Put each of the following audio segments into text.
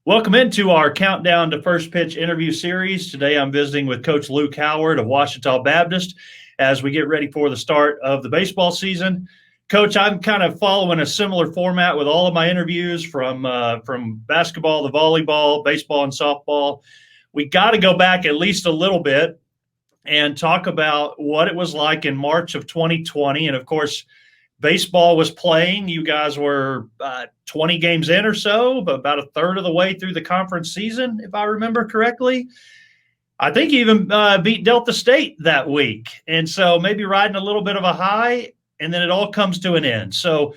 Welcome into our Countdown to First Pitch interview series. Today I'm visiting with Coach Luke Howard of Ouachita Baptist as we get ready for the start of the baseball season. Coach, I'm kind of following a similar format with all of my interviews from basketball to volleyball, baseball and softball. We got to go back at least a little bit and talk about what it was like in March of 2020. And of course, baseball was playing. You guys were 20 games in or so, but about a third of the way through the conference season, if I remember correctly. I think you even beat Delta State that week. And so maybe riding a little bit of a high, and then it all comes to an end. So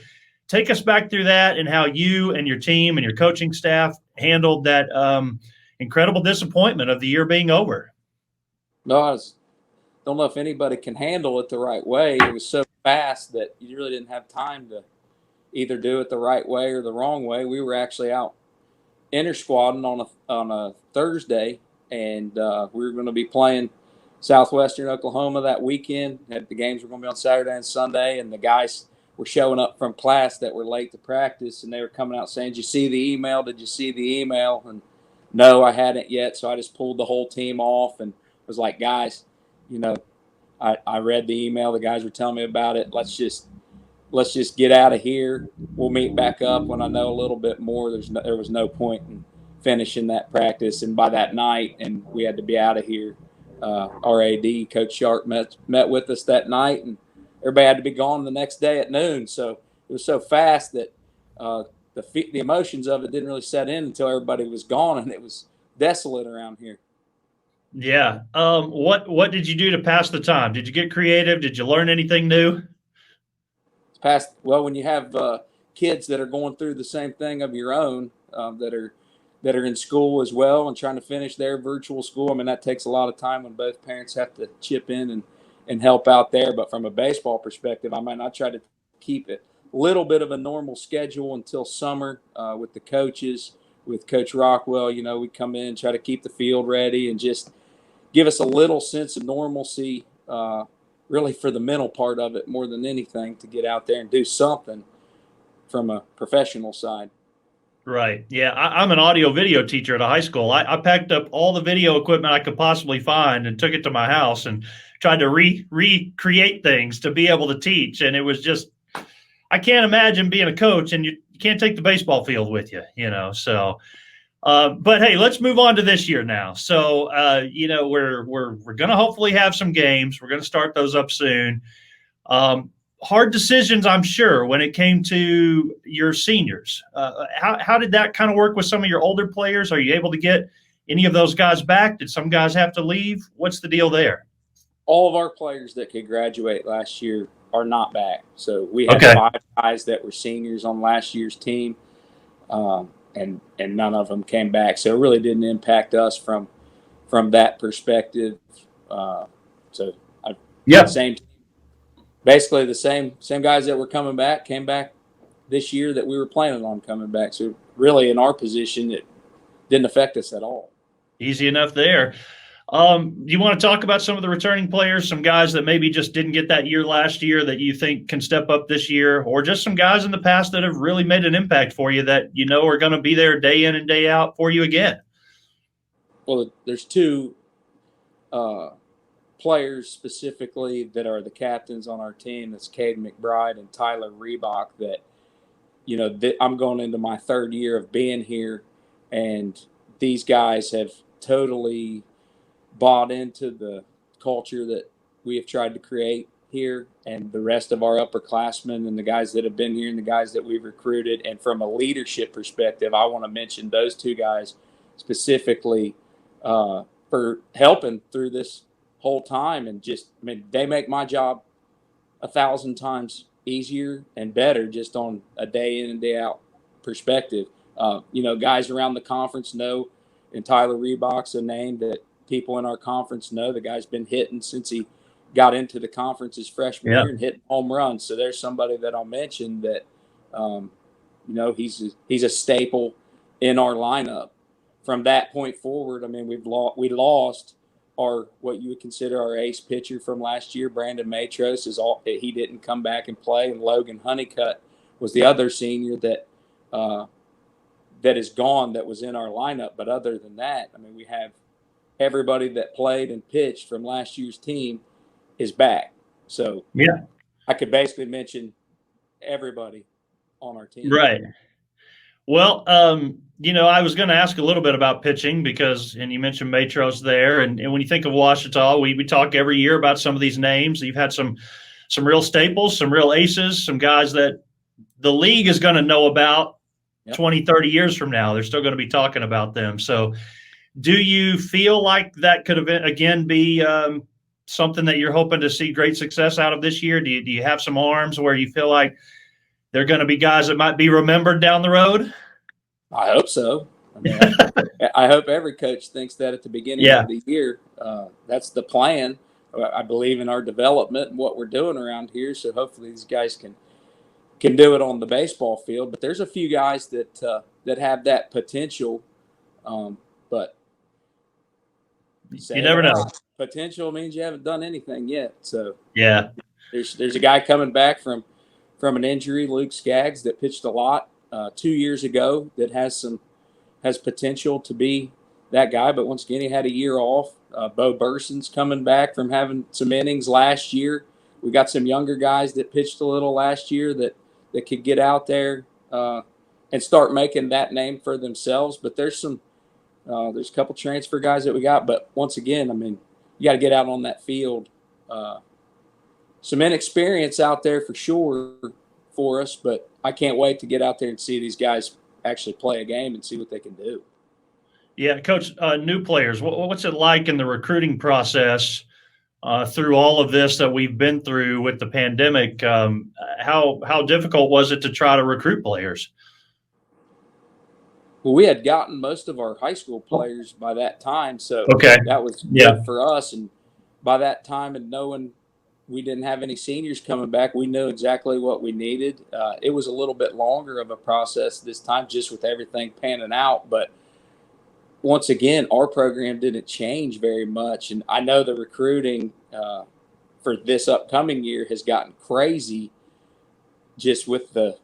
take us back through that and how you and your team and your coaching staff handled that incredible disappointment of the year being over. No, I don't know if anybody can handle it the right way. It was so fast that you really didn't have time to either do it the right way or the wrong way. We were actually out inter-squadding on a Thursday, and we were going to be playing Southwestern Oklahoma that weekend. The games were going to be on Saturday and Sunday, and the guys were showing up from class that were late to practice, and they were coming out saying, "Did you see the email? Did you see the email?" And no, I hadn't yet, so I just pulled the whole team off and was like, "Guys, I read the email. The guys were telling me about it. Let's just get out of here. We'll meet back up when I know a little bit more." There was no point in finishing that practice, and by that night, and we had to be out of here. Our AD, Coach Sharp, met with us that night, and everybody had to be gone the next day at noon. So it was so fast that the emotions of it didn't really set in until everybody was gone, and it was desolate around here. Yeah. What did you do to pass the time? Did you get creative? Did you learn anything new? Well, when you have kids that are going through the same thing of your own, that are in school as well and trying to finish their virtual school, I mean, that takes a lot of time when both parents have to chip in and help out there. But from a baseball perspective, I try to keep it a little bit of a normal schedule until summer with the coaches, with Coach Rockwell. We come in and try to keep the field ready and just give us a little sense of normalcy, really for the mental part of it more than anything, to get out there and do something from a professional side. Right. Yeah. I'm an audio video teacher at a high school. I packed up all the video equipment I could possibly find and took it to my house and tried to recreate things to be able to teach. And it was just, I can't imagine being a coach and you can't take the baseball field with you, so. But hey, let's move on to this year now. So, we're going to hopefully have some games. We're going to start those up soon. Hard decisions, I'm sure, when it came to your seniors. How did that kind of work with some of your older players? Are you able to get any of those guys back? Did some guys have to leave? What's the deal there? All of our players that could graduate last year are not back. So we had 5 guys that were seniors on last year's team. And none of them came back, so it really didn't impact us from that perspective. Basically the same guys that were coming back came back this year that we were planning on coming back. So really, in our position, it didn't affect us at all. Easy enough there. You want to talk about some of the returning players, some guys that maybe just didn't get that year last year that you think can step up this year, or just some guys in the past that have really made an impact for you that are going to be there day in and day out for you again? Well, there's 2 players specifically that are the captains on our team. That's Cade McBride and Tyler Reebok that, I'm going into my 3rd year of being here, and these guys have totally bought into the culture that we have tried to create here, and the rest of our upperclassmen and the guys that have been here and the guys that we've recruited. And from a leadership perspective, I want to mention those 2 guys specifically for helping through this whole time. And they make my job 1,000 times easier and better just on a day in and day out perspective. Guys around the conference know, and Tyler Reebok's a name that people in our conference know. The guy's been hitting since he got into the conference his freshman year and hitting home runs. So there's somebody that I'll mention that, he's a staple in our lineup. From that point forward, we lost our, what you would consider our ace pitcher from last year, Brandon Matros. He didn't come back and play, and Logan Honeycutt was the other senior that that is gone that was in our lineup. But other than that, I mean, we have everybody that played and pitched from last year's team is back. So Yeah. I could basically mention everybody on our team. Right. Well, I was going to ask a little bit about pitching and you mentioned Matros there. And when you think of Ouachita, we talk every year about some of these names. You've had some real staples, some real aces, some guys that the league is going to know about 20, 30 years from now. They're still going to be talking about them. So do you feel like that could again be something that you're hoping to see great success out of this year? Do you have some arms where you feel like they're going to be guys that might be remembered down the road? I hope so. I mean, I hope every coach thinks that at the beginning of the year. That's the plan. I believe in our development and what we're doing around here. So hopefully these guys can do it on the baseball field. But there's a few guys that have that potential. But you never know. Potential means you haven't done anything yet. So yeah, there's a guy coming back from an injury, Luke Skaggs, that pitched a lot 2 years ago that has potential to be that guy. But once again, he had a year off. Bo Burson's coming back from having some innings last year. We got some younger guys that pitched a little last year that could get out there and start making that name for themselves. But there's a couple transfer guys that we got. But once again, I mean, you got to get out on that field. Some inexperience out there for sure for us, but I can't wait to get out there and see these guys actually play a game and see what they can do. Yeah, Coach, new players, what's it like in the recruiting process through all of this that we've been through with the pandemic? How difficult was it to try to recruit players? Well, we had gotten most of our high school players by that time, so that was good for us. And by that time, and knowing we didn't have any seniors coming back, we knew exactly what we needed. It was a little bit longer of a process this time, just with everything panning out. But once again, our program didn't change very much. And I know the recruiting for this upcoming year has gotten crazy just with the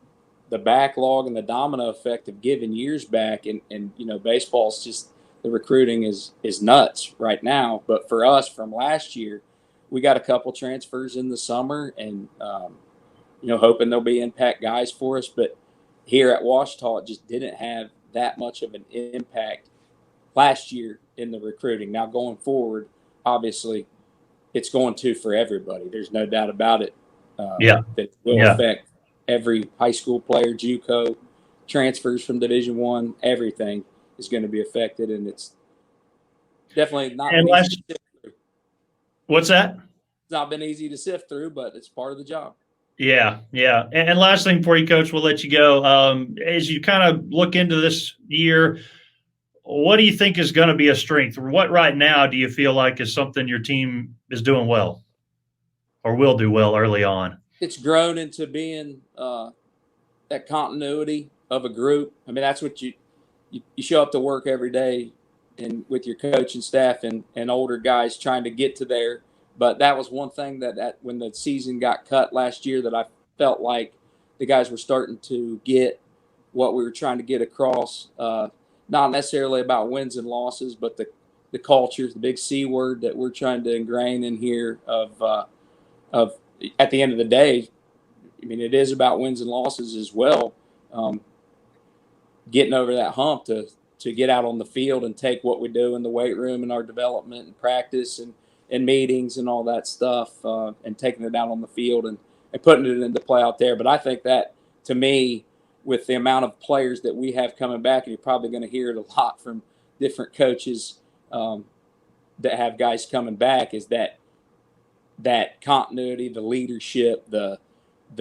backlog and the domino effect of giving years back. And baseball's just, the recruiting is nuts right now. But for us from last year, we got a couple transfers in the summer and, hoping there'll be impact guys for us. But here at Ouachita, it just didn't have that much of an impact last year in the recruiting. Now going forward, obviously, it's going to for everybody. There's no doubt about it. That will affect every high school player, JUCO, transfers from Division I, everything is going to be affected, and it's definitely not easy to sift through. What's that? It's not been easy to sift through, but it's part of the job. Yeah. And last thing for you, Coach, we'll let you go. As you kind of look into this year, what do you think is going to be a strength? What right now do you feel like is something your team is doing well or will do well early on? It's grown into being that continuity of a group. I mean, that's what you show up to work every day and with your coach and staff and older guys trying to get to there. But that was one thing that when the season got cut last year that I felt like the guys were starting to get what we were trying to get across. Not necessarily about wins and losses, but the culture, the big C word that we're trying to ingrain in here of at the end of the day, I mean, it is about wins and losses as well. Getting over that hump to get out on the field and take what we do in the weight room and our development and practice and meetings and all that stuff and taking it out on the field and putting it into play out there. But I think that, to me, with the amount of players that we have coming back, and you're probably going to hear it a lot from different coaches that have guys coming back, is that continuity, the leadership, the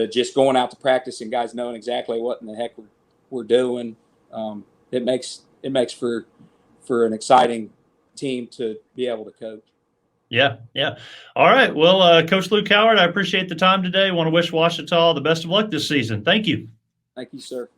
just going out to practice and guys knowing exactly what in the heck we're doing. It makes for an exciting team to be able to coach. Yeah. All right. Well, Coach Luke Howard, I appreciate the time today. I want to wish Ouachita the best of luck this season. Thank you. Thank you, sir.